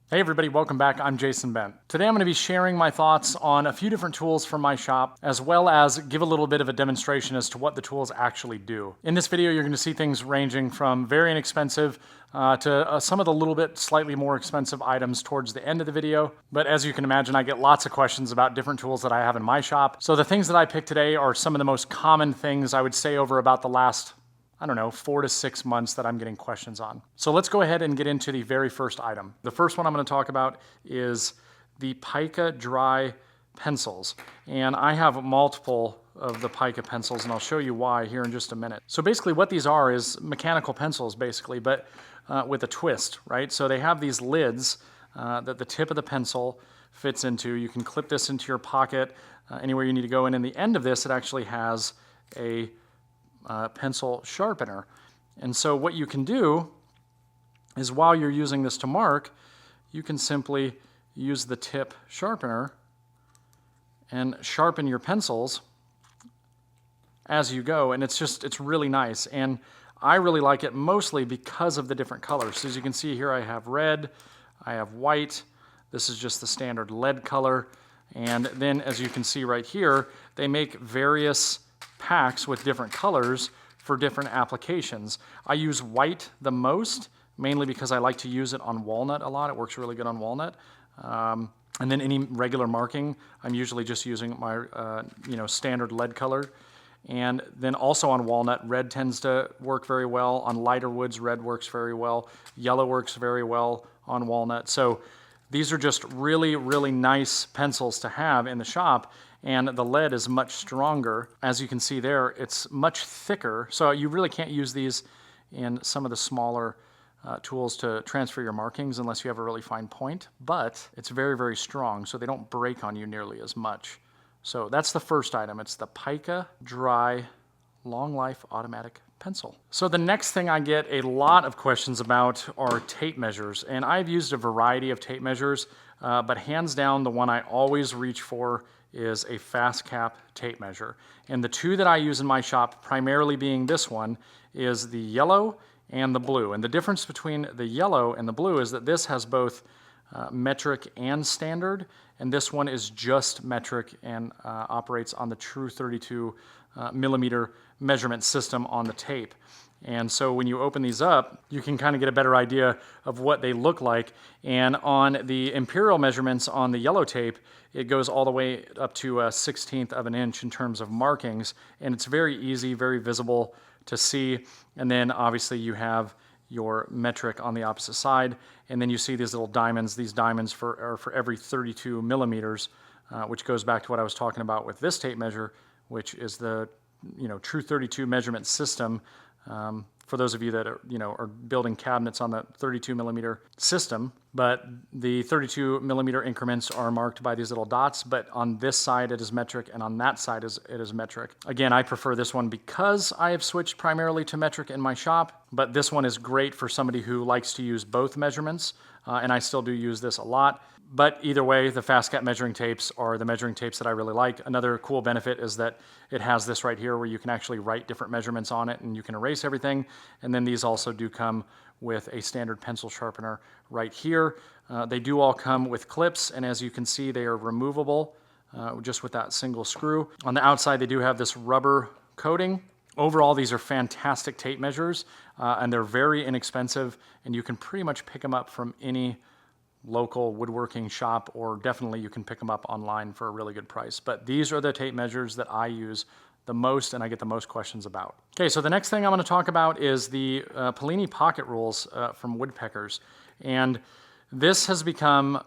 Hey everybody, welcome back. I'm Jason Bent. Today I'm going to be sharing my thoughts on a few different tools from my shop, as well as give a little bit of a demonstration as to what the tools actually do. In this video, you're going to see things ranging from very inexpensive to some of the little bit slightly more expensive items towards the end of the video. But as you can imagine, I get lots of questions about different tools that I have in my shop. So the things that I picked today are some of the most common things I would say over about the last 4 to 6 months that I'm getting questions on. So let's go ahead and get into the very first item. The first one I'm going to talk about is the Pica dry pencils. And I have multiple of the Pica pencils, and I'll show you why here in just a minute. So basically what these are is mechanical pencils basically, but with a twist, right? So they have these lids that the tip of the pencil fits into. You can clip this into your pocket anywhere you need to go, and in the end of this it actually has a pencil sharpener. And so what you can do is while you're using this to mark, you can simply use the tip sharpener and sharpen your pencils as you go, and it's really nice. And I really like it mostly because of the different colors. So as you can see here, I have red, I have white, this is just the standard lead color, and then as you can see right here, they make various packs with different colors for different applications. I use white the most, mainly because I like to use it on walnut a lot. It works really good on walnut. And then any regular marking, I'm usually just using my standard lead color. And then also on walnut, red tends to work very well. On lighter woods, red works very well. Yellow works very well on walnut. So these are just really, really nice pencils to have in the shop. And the lead is much stronger. As you can see there, it's much thicker. So you really can't use these in some of the smaller tools to transfer your markings unless you have a really fine point. But it's very, very strong, so they don't break on you nearly as much. So that's the first item. It's the Pica Dry Long Life Automatic Pencil. So the next thing I get a lot of questions about are tape measures. And I've used a variety of tape measures, but hands down the one I always reach for is a Fastcap tape measure. And the two that I use in my shop, primarily being this one, is the yellow and the blue. And the difference between the yellow and the blue is that this has both metric and standard, and this one is just metric and operates on the true 32 millimeter measurement system on the tape. And so when you open these up, you can kind of get a better idea of what they look like. And on the imperial measurements on the yellow tape, it goes all the way up to a 1/16 of an inch in terms of markings. And it's very easy, very visible to see. And then obviously you have your metric on the opposite side. And then you see these little diamonds. These diamonds are for every 32 millimeters, which goes back to what I was talking about with this tape measure, which is the true 32 measurement system. For those of you that are building cabinets on the 32 millimeter system, but the 32 millimeter increments are marked by these little dots, but on this side it is metric and on that side it is metric. Again, I prefer this one because I have switched primarily to metric in my shop, but this one is great for somebody who likes to use both measurements, and I still do use this a lot. But either way, the Fastcap measuring tapes are the measuring tapes that I really like. Another cool benefit is that it has this right here where you can actually write different measurements on it and you can erase everything. And then these also do come with a standard pencil sharpener right here. They do all come with clips, and as you can see, they are removable just with that single screw. On the outside, they do have this rubber coating. Overall, these are fantastic tape measures, and they're very inexpensive, and you can pretty much pick them up from any local woodworking shop, or definitely you can pick them up online for a really good price. But these are the tape measures that I use the most and I get the most questions about. Okay, so the next thing I'm going to talk about is the Paolini pocket rules from Woodpeckers. And this has become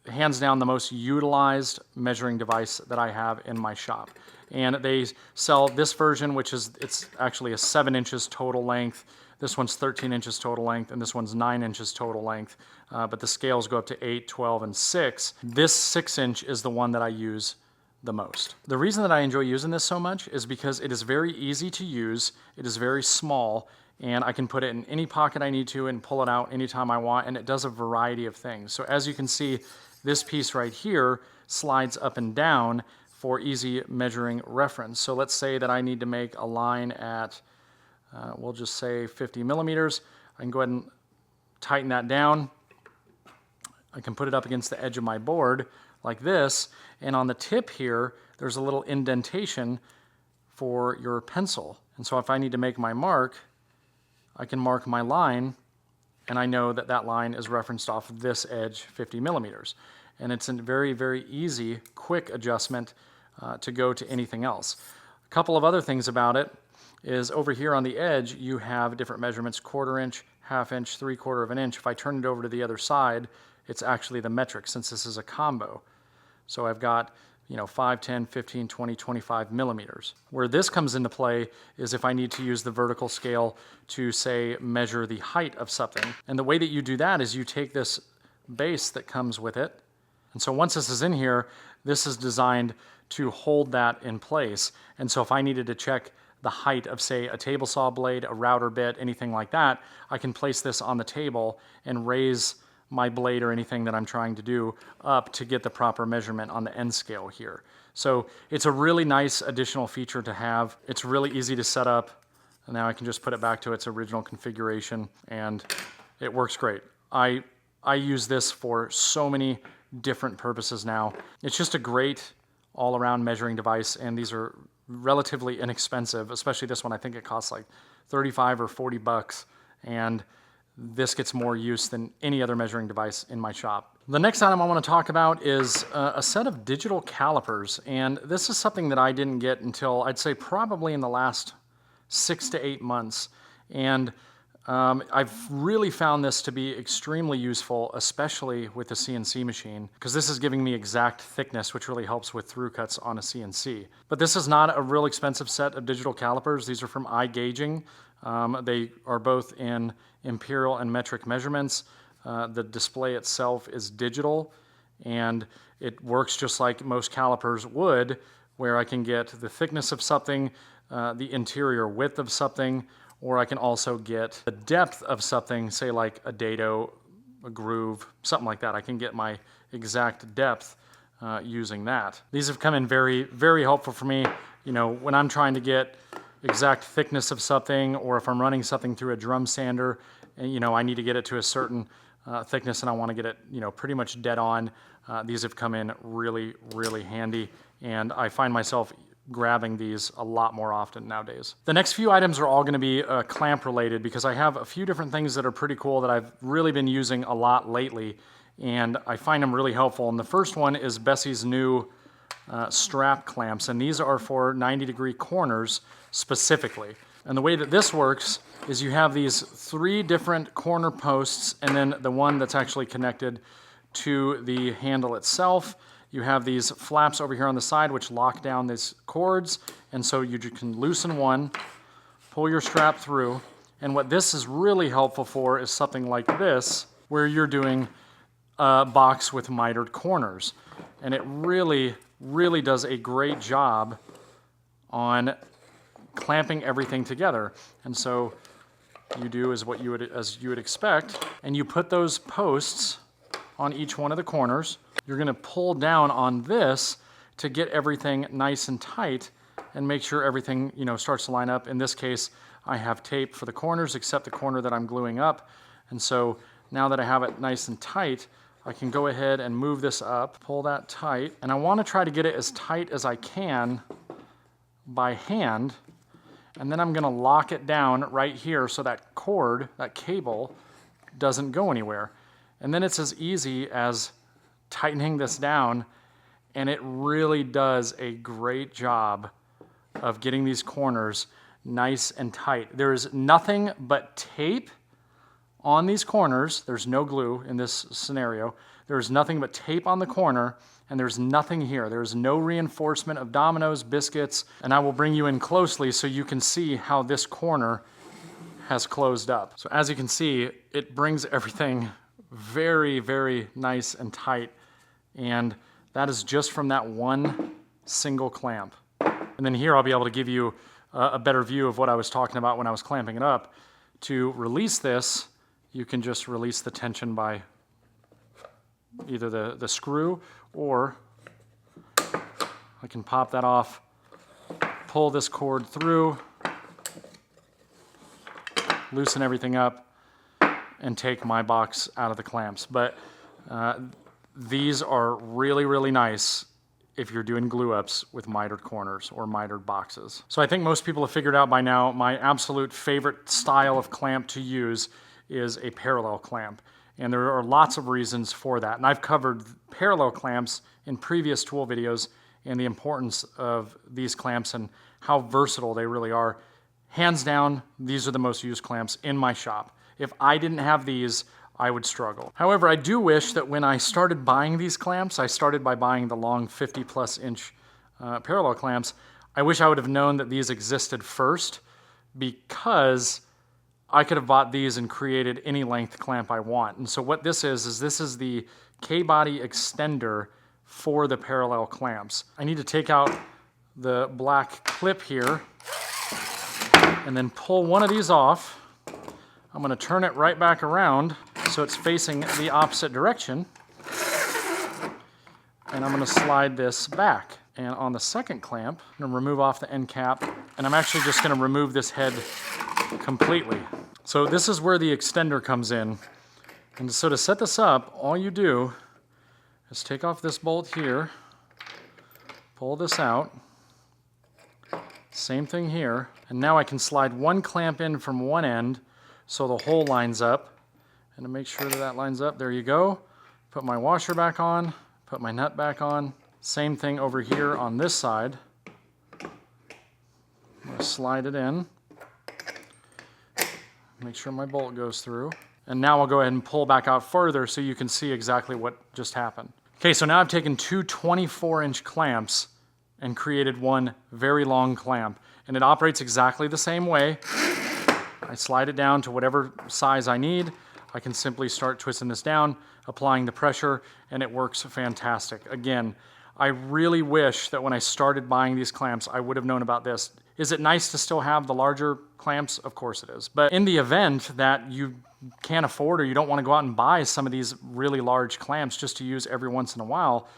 hands down the most utilized measuring device that I have in my shop. And they sell this version, it's actually a 7 inches total length. This one's 13 inches total length, and this one's 9 inches total length. But the scales go up to 8, 12, and 6. This 6-inch is the one that I use the most. The reason that I enjoy using this so much is because it is very easy to use, it is very small, and I can put it in any pocket I need to and pull it out anytime I want, and it does a variety of things. So as you can see, this piece right here slides up and down for easy measuring reference. So let's say that I need to make a line at we'll just say 50 millimeters. I can go ahead and tighten that down, I can put it up against the edge of my board like this, and on the tip here, there's a little indentation for your pencil. And so if I need to make my mark, I can mark my line, and I know that that line is referenced off of this edge 50 millimeters. And it's a very, very easy, quick adjustment to go to anything else. A couple of other things about it is over here on the edge, you have different measurements, 1/4 inch, 1/2 inch, 3/4 of an inch. If I turn it over to the other side, it's actually the metric since this is a combo. So I've got 5, 10, 15, 20, 25 millimeters. Where this comes into play is if I need to use the vertical scale to, say, measure the height of something. And the way that you do that is you take this base that comes with it, and so once this is in here, this is designed to hold that in place. And so if I needed to check the height of, say, a table saw blade, a router bit, anything like that, I can place this on the table and raise my blade or anything that I'm trying to do up to get the proper measurement on the end scale here. So it's a really nice additional feature to have. It's really easy to set up, and now I can just put it back to its original configuration, and it works great. I use this for so many different purposes now. It's just a great all-around measuring device, and these are relatively inexpensive, especially this one. I think it costs like 35 or 40 bucks, and this gets more use than any other measuring device in my shop. The next item I want to talk about is a set of digital calipers, and this is something that I didn't get until I'd say probably in the last 6 to 8 months, and I've really found this to be extremely useful, especially with the CNC machine, because this is giving me exact thickness, which really helps with through cuts on a CNC. But this is not a real expensive set of digital calipers. These are from iGauging. They are both in imperial and metric measurements. The display itself is digital, and it works just like most calipers would, where I can get the thickness of something, the interior width of something, or I can also get the depth of something, say like a dado, a groove, something like that. I can get my exact depth using that. These have come in very, very helpful for me, when I'm trying to get exact thickness of something, or if I'm running something through a drum sander, and I need to get it to a certain thickness and I want to get it pretty much dead on. These have come in really, really handy, and I find myself grabbing these a lot more often nowadays. The next few items are all going to be clamp related, because I have a few different things that are pretty cool that I've really been using a lot lately, and I find them really helpful. And the first one is Bessey's new strap clamps, and these are for 90-degree corners specifically. And the way that this works is you have these 3 different corner posts, and then the one that's actually connected to the handle itself. You have these flaps over here on the side which lock down these cords, and so you can loosen one, pull your strap through, and what this is really helpful for is something like this, where you're doing a box with mitered corners. And it really, really does a great job on clamping everything together. And so you do as you would expect, and you put those posts on each one of the corners. You're going to pull down on this to get everything nice and tight and make sure everything starts to line up. In this case, I have tape for the corners except the corner that I'm gluing up. And so now that I have it nice and tight, I can go ahead and move this up, pull that tight, and I want to try to get it as tight as I can by hand. And then I'm going to lock it down right here so that cord, that cable, doesn't go anywhere. And then it's as easy as tightening this down, and it really does a great job of getting these corners nice and tight. There's nothing but tape on these corners. There's no glue in this scenario. There's nothing but tape on the corner, and there's nothing here. There's no reinforcement of dominoes, biscuits, and I will bring you in closely so you can see how this corner has closed up. So as you can see, it brings everything very, very nice and tight, and that is just from that one single clamp. And then here I'll be able to give you a better view of what I was talking about when I was clamping it up. To release this, you can just release the tension by either the screw, or I can pop that off, pull this cord through, loosen everything up, and take my box out of the clamps. But These are really, really nice if you're doing glue ups with mitered corners or mitered boxes. So I think most people have figured out by now my absolute favorite style of clamp to use is a parallel clamp. And there are lots of reasons for that. And I've covered parallel clamps in previous tool videos and the importance of these clamps and how versatile they really are. Hands down, these are the most used clamps in my shop. If I didn't have these, I would struggle. However, I do wish that when I started buying these clamps, I started by buying the long 50+ inch parallel clamps. I wish I would have known that these existed first, because I could have bought these and created any length clamp I want. And so what this is this is the K-body extender for the parallel clamps. I need to take out the black clip here and then pull one of these off. I'm going to turn it right back around so it's facing the opposite direction. And I'm going to slide this back. And on the second clamp, I'm going to remove off the end cap, and I'm actually just going to remove this head completely. So this is where the extender comes in. And so to set this up, all you do is take off this bolt here, pull this out, same thing here, and now I can slide one clamp in from one end so the hole lines up. And to make sure that that lines up, there you go. Put my washer back on, put my nut back on. Same thing over here on this side. I'm going to slide it in. Make sure my bolt goes through. And now I'll go ahead and pull back out further so you can see exactly what just happened. Okay, so now I've taken two 24-inch clamps and created one very long clamp. And it operates exactly the same way. I slide it down to whatever size I need. I can simply start twisting this down, applying the pressure, and it works fantastic. Again, I really wish that when I started buying these clamps, I would have known about this. Is it nice to still have the larger clamps? Of course it is. But in the event that you can't afford or you don't want to go out and buy some of these really large clamps just to use every once in a while,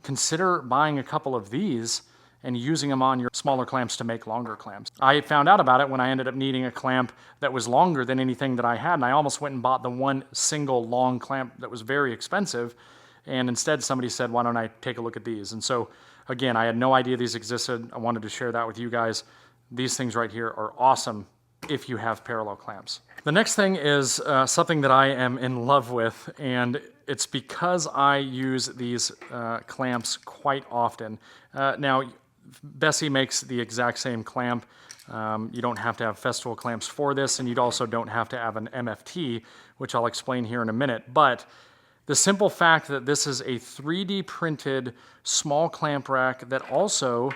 consider buying a couple of these and using them on your smaller clamps to make longer clamps. I found out about it when I ended up needing a clamp that was longer than anything that I had, and I almost went and bought the one single long clamp that was very expensive, and instead somebody said, why don't I take a look at these? And so, again, I had no idea these existed. I wanted to share that with you guys. These things right here are awesome if you have parallel clamps. The next thing is something that I am in love with, and it's because I use these clamps quite often. Now, Bessey makes the exact same clamp. You don't have to have Festool clamps for this, and you also don't have to have an MFT, which I'll explain here in a minute. But the simple fact that this is a 3D printed small clamp rack that also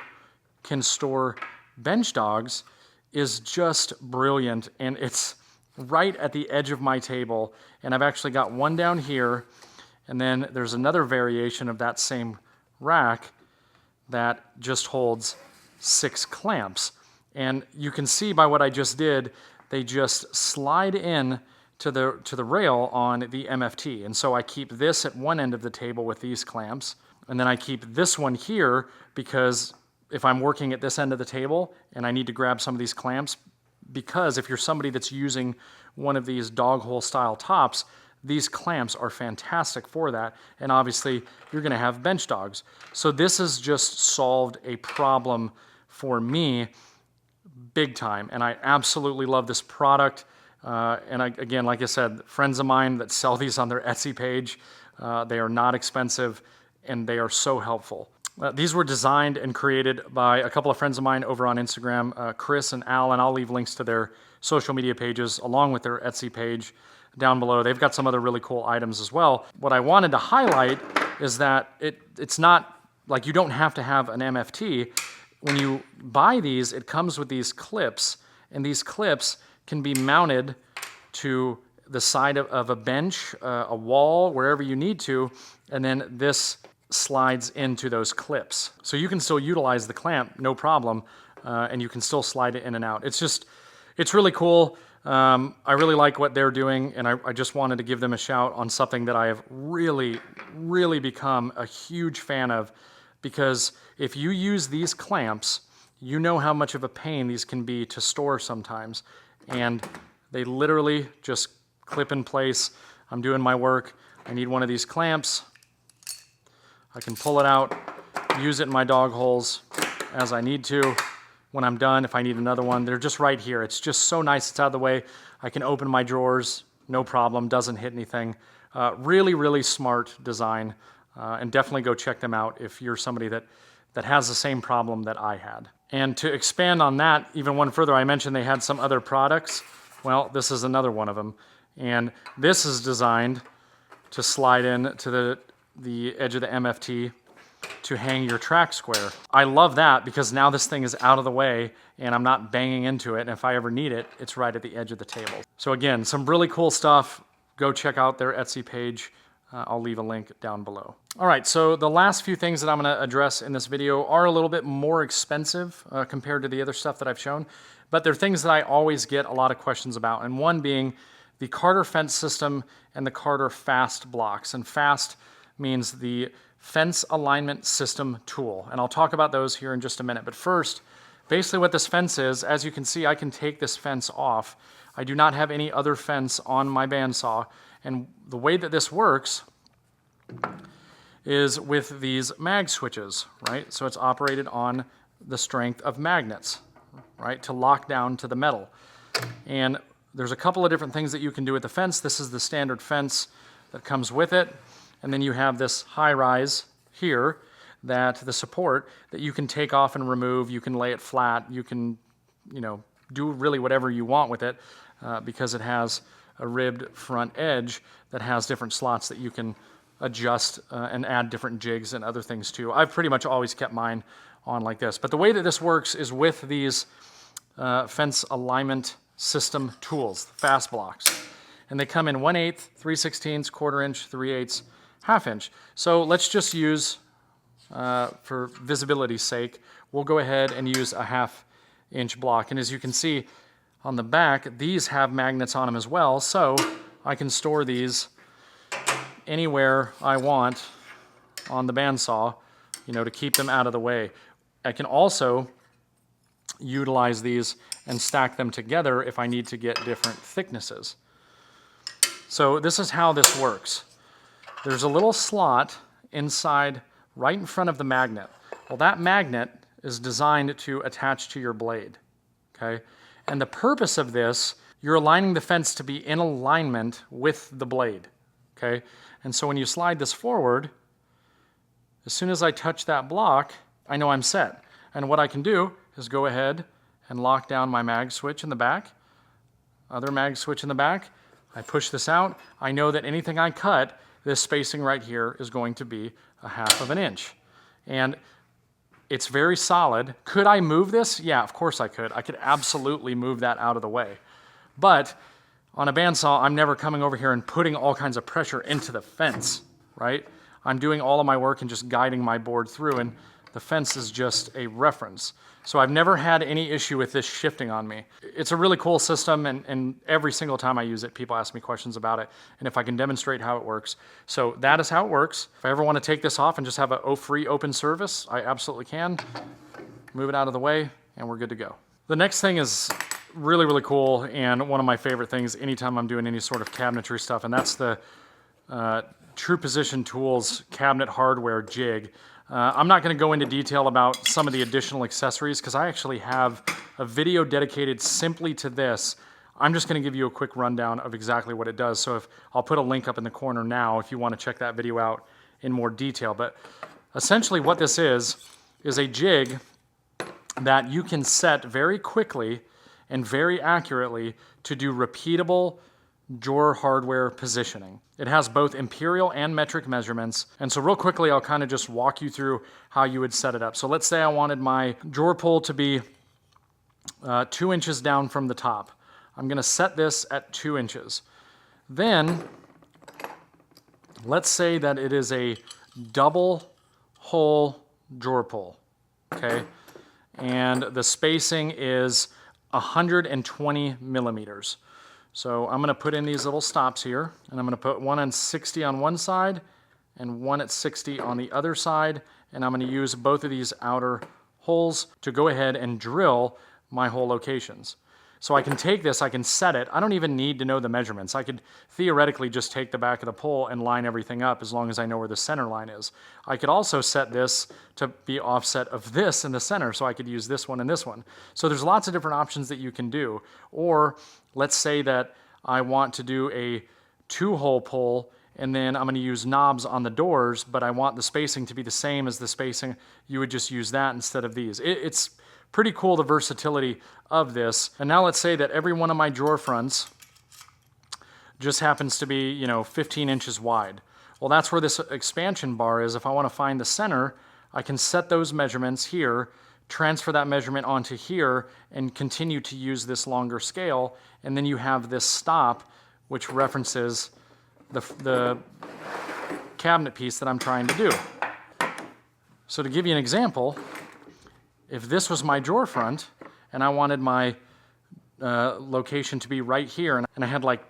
can store bench dogs is just brilliant, and it's right at the edge of my table. And I've actually got one down here, and then there's another variation of that same rack that just holds 6 clamps. And you can see by what I just did, they just slide in to the rail on the MFT. And so I keep this at one end of the table with these clamps, and then I keep this one here because if I'm working at this end of the table and I need to grab some of these clamps, because if you're somebody that's using one of these dog hole style tops, these clamps are fantastic for that, and obviously you're going to have bench dogs. So this has just solved a problem for me big time, and I absolutely love this product. Again, like I said, friends of mine that sell these on their Etsy page, they are not expensive and they are so helpful. These were designed and created by a couple of friends of mine over on Instagram, Chris and Al, and I'll leave links to their social media pages along with their Etsy page down below. They've got some other really cool items as well. What I wanted to highlight is that it's not like you don't have to have an MFT. When you buy these, it comes with these clips, and these clips can be mounted to the side of a bench, a wall, wherever you need to, and then this slides into those clips. So you can still utilize the clamp, no problem, and you can still slide it in and out. It's really cool. I really like what they're doing, and I just wanted to give them a shout on something that I have really, really become a huge fan of, because if you use these clamps, you know how much of a pain these can be to store sometimes, and they literally just clip in place. I'm doing my work, I need one of these clamps. I can pull it out, use it in my dog holes as I need to. When I'm done, if I need another one, they're just right here. It's just so nice it's out of the way. I can open my drawers, no problem, doesn't hit anything. Really, really smart design, and definitely go check them out if you're somebody that has the same problem that I had. And to expand on that even one further, I mentioned they had some other products. Well, this is another one of them. And this is designed to slide in to the edge of the MFT to hang your track square. I love that because now this thing is out of the way and I'm not banging into it, and if I ever need it, it's right at the edge of the table. So again, some really cool stuff. Go check out their Etsy page. I'll leave a link down below. All right, so the last few things that I'm gonna address in this video are a little bit more expensive compared to the other stuff that I've shown, but they're things that I always get a lot of questions about, and one being the Carter fence system and the Carter fast blocks. And fast means the fence alignment system tool, and I'll talk about those here in just a minute. But first, basically what this fence is, as you can see, I can take this fence off. I do not have any other fence on my bandsaw, and the way that this works is with these mag switches, right? So it's operated on the strength of magnets, right, to lock down to the metal. And there's a couple of different things that you can do with the fence. This is the standard fence that comes with it. And then you have this high rise here, that the support that you can take off and remove. You can lay it flat. You can, do really whatever you want with it because it has a ribbed front edge that has different slots that you can adjust and add different jigs and other things to. I've pretty much always kept mine on like this. But the way that this works is with these fence alignment system tools, fast blocks. And they come in 1/8, 3/16, 1/4 inch, 3/8, 1/2 inch. So let's just use, for visibility's sake, we'll go ahead and use a 1/2 inch block. And as you can see on the back, these have magnets on them as well. So I can store these anywhere I want on the bandsaw, to keep them out of the way. I can also utilize these and stack them together if I need to get different thicknesses. So this is how this works. There's a little slot inside right in front of the magnet. Well, that magnet is designed to attach to your blade, okay? And the purpose of this, you're aligning the fence to be in alignment with the blade, okay? And so when you slide this forward, as soon as I touch that block, I know I'm set. And what I can do is go ahead and lock down my mag switch in the back, other mag switch in the back. I push this out. I know that anything I cut, this spacing right here is going to be a 1/2 inch. And it's very solid. Could I move this? Yeah, of course I could. I could absolutely move that out of the way. But on a bandsaw, I'm never coming over here and putting all kinds of pressure into the fence, right? I'm doing all of my work and just guiding my board through, and the fence is just a reference. So I've never had any issue with this shifting on me. It's a really cool system, and every single time I use it, people ask me questions about it, and if I can demonstrate how it works. So that is how it works. If I ever want to take this off and just have a free open service, I absolutely can. Move it out of the way, and we're good to go. The next thing is really, really cool, and one of my favorite things anytime I'm doing any sort of cabinetry stuff, and that's the True Position Tools cabinet hardware jig. I'm not going to go into detail about some of the additional accessories because I actually have a video dedicated simply to this. I'm just going to give you a quick rundown of exactly what it does. So I'll put a link up in the corner now if you want to check that video out in more detail. But essentially what this is a jig that you can set very quickly and very accurately to do repeatable drawer hardware positioning. It has both imperial and metric measurements. And so real quickly, I'll kind of just walk you through how you would set it up. So let's say I wanted my drawer pull to be 2 inches down from the top. I'm gonna set this at 2 inches. Then, let's say that it is a double hole drawer pull, okay? And the spacing is 120 millimeters. So I'm going to put in these little stops here, and I'm going to put one on 60 on one side and one at 60 on the other side, and I'm going to use both of these outer holes to go ahead and drill my hole locations. So I can take this, I can set it. I don't even need to know the measurements. I could theoretically just take the back of the pole and line everything up as long as I know where the center line is. I could also set this to be offset of this in the center, so I could use this one and this one. So there's lots of different options that you can do. Or let's say that I want to do a 2-hole pole, and then I'm going to use knobs on the doors, but I want the spacing to be the same as the spacing. You would just use that instead of these. It's pretty cool, the versatility of this. And now let's say that every one of my drawer fronts just happens to be, 15 inches wide. Well, that's where this expansion bar is. If I want to find the center, I can set those measurements here, transfer that measurement onto here, and continue to use this longer scale. And then you have this stop, which references the cabinet piece that I'm trying to do. So to give you an example, if this was my drawer front and I wanted my location to be right here, and I had like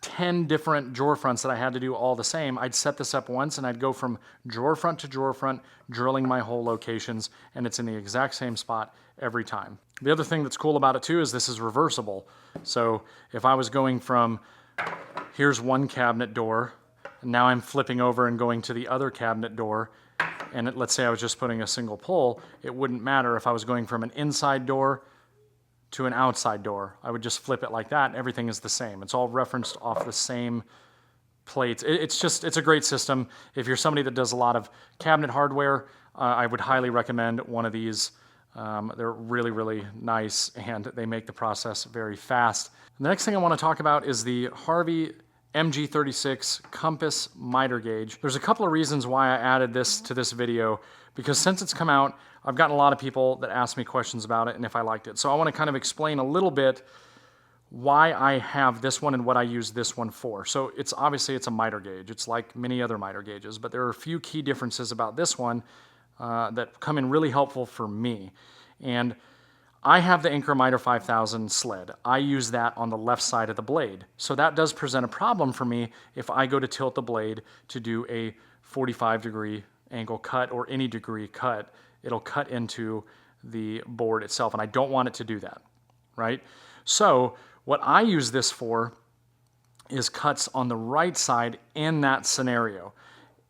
10 different drawer fronts that I had to do all the same, I'd set this up once and I'd go from drawer front to drawer front, drilling my whole locations, and it's in the exact same spot every time. The other thing that's cool about it too is this is reversible. So if I was going from, here's one cabinet door, and now I'm flipping over and going to the other cabinet door, and let's say I was just putting a single pole, it wouldn't matter if I was going from an inside door to an outside door. I would just flip it like that, and everything is the same. It's all referenced off the same plates. It's a great system. If you're somebody that does a lot of cabinet hardware, I would highly recommend one of these. They're really, really nice, and they make the process very fast. The next thing I want to talk about is the Harvey MG36 compass miter gauge. There's a couple of reasons why I added this to this video, because since it's come out, I've gotten a lot of people that ask me questions about it and if I liked it. So I want to kind of explain a little bit why I have this one and what I use this one for. So it's a miter gauge. It's like many other miter gauges, but there are a few key differences about this one that come in really helpful for me. And I have the Incremiter 5000 sled. I use that on the left side of the blade. So that does present a problem for me if I go to tilt the blade to do a 45-degree angle cut or any degree cut. It'll cut into the board itself, and I don't want it to do that, right? So what I use this for is cuts on the right side in that scenario.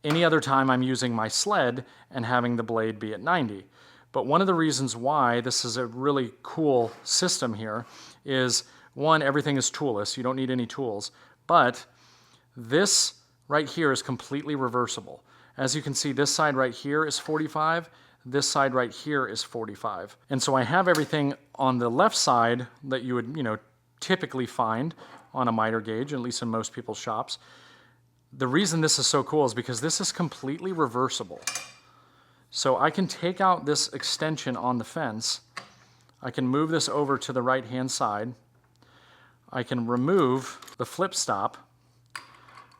Any other time I'm using my sled and having the blade be at 90. But one of the reasons why this is a really cool system here is, one, everything is toolless. You don't need any tools. But this right here is completely reversible. As you can see, this side right here is 45. This side right here is 45. And so I have everything on the left side that you would, typically find on a miter gauge, at least in most people's shops. The reason this is so cool is because this is completely reversible. So I can take out this extension on the fence, I can move this over to the right-hand side, I can remove the flip stop,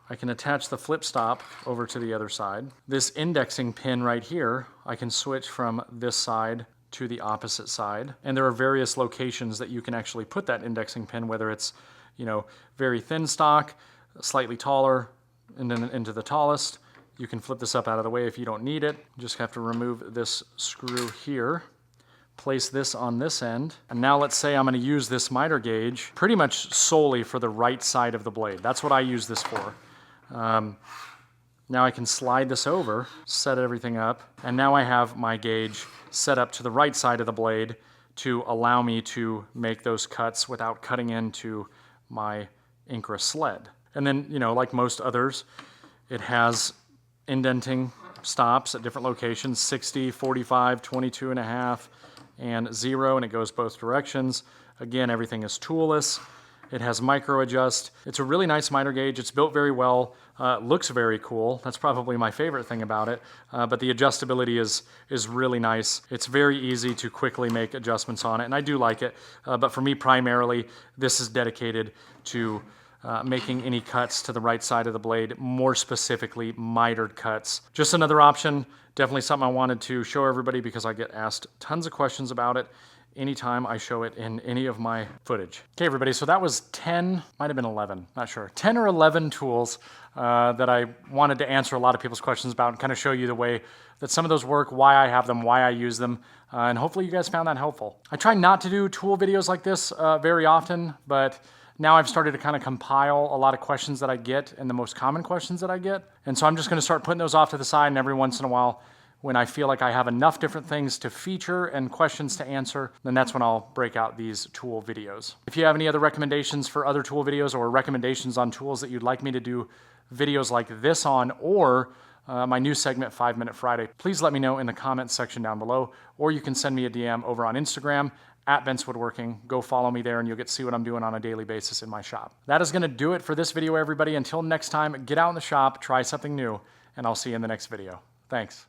I can attach the flip stop over to the other side. This indexing pin right here, I can switch from this side to the opposite side. And there are various locations that you can actually put that indexing pin, whether it's, very thin stock, slightly taller, and then into the tallest. You can flip this up out of the way if you don't need it. You just have to remove this screw here, place this on this end, and now let's say I'm going to use this miter gauge pretty much solely for the right side of the blade. That's what I use this for. Now I can slide this over, set everything up, and now I have my gauge set up to the right side of the blade to allow me to make those cuts without cutting into my Incra sled. And then, like most others, it has indenting stops at different locations, 60, 45, 22 and a half, and 0, and it goes both directions. Again, everything is toolless. It has micro adjust. It's a really nice miter gauge. It's built very well, looks very cool. That's probably my favorite thing about it, but the adjustability is really nice. It's very easy to quickly make adjustments on it, and I do like it, but for me primarily, this is dedicated to making any cuts to the right side of the blade, more specifically mitered cuts. Just another option, definitely something I wanted to show everybody because I get asked tons of questions about it, anytime I show it in any of my footage. Okay, everybody, so that was 10, might have been 11, not sure. 10 or 11 tools that I wanted to answer a lot of people's questions about and kind of show you the way that some of those work, why I have them, why I use them, and hopefully you guys found that helpful. I try not to do tool videos like this very often, but now I've started to kind of compile a lot of questions that I get and the most common questions that I get. And so I'm just going to start putting those off to the side, and every once in a while, when I feel like I have enough different things to feature and questions to answer, then that's when I'll break out these tool videos. If you have any other recommendations for other tool videos or recommendations on tools that you'd like me to do videos like this on, or my new segment, 5 Minute Friday, please let me know in the comments section down below, or you can send me a DM over on Instagram at Bent's Woodworking. Go follow me there and you'll get to see what I'm doing on a daily basis in my shop. That is going to do it for this video, everybody. Until next time, get out in the shop, try something new, and I'll see you in the next video. Thanks.